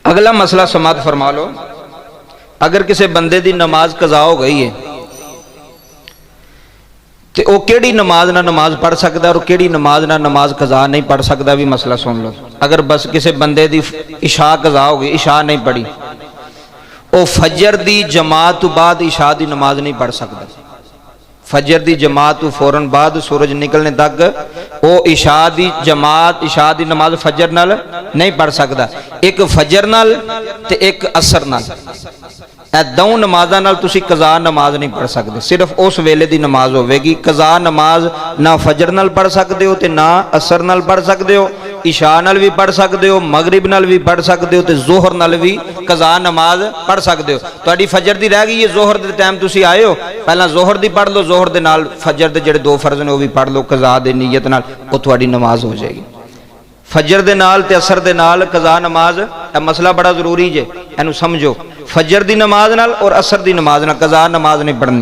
اگلا مسئلہ سماعت فرما لو، اگر کسی بندے دی نماز قضا ہو گئی ہے تو وہ کیڑی نماز نہ نماز پڑھ سکتا ہے اور کیڑی نماز نہ نماز قضا نہیں پڑھ سکتا، بھی مسئلہ سن لو۔ اگر بس کسی بندے دی عشاء قضا ہو گئی، عشاء نہیں پڑھی، وہ فجر دی جماعت تو بعد عشاء دی نماز نہیں پڑھ سکتا، فجر دی جماعت تو فوراً بعد سورج نکلنے تک وہ عشاء دی جماعت عشاء دی نماز فجر نال نہیں پڑھ سکتا، ایک فجر نال تے ایک عصر نال، اے دو نمازاں نال تسی قضا نماز نہیں پڑھ سکتے، صرف اس ویلے دی نماز ہوے گی۔ قضا نماز نہ فجر نال پڑھ سکتے ہو تے نہ عصر نال پڑھ سکتے ہو، عشاء نال بھی پڑھ سکتے ہو، مغرب نال بھی پڑھ سکتے ہو تے ظہر نال بھی قضا نماز پڑھ سکتے ہو۔ تہاڈی فجر دی رہ گئی ہے، ظہر دے ٹائم تسی آئے ہو، پہلا ظہر دی پڑھ لو، ظہر دے نال فجر دے جڑے دو فرض نے وہ بھی پڑھ لو قضا دے نیت نال، وہ تہاڈی نماز ہو جائے گی۔ فجر دے نال تے عصر دے نال قضا نماز، اے مسئلہ بڑا ضروری جے، اینو سمجھو، فجر دی نماز نال اور عصر دی نماز نال قضا نماز نہیں پڑھنی۔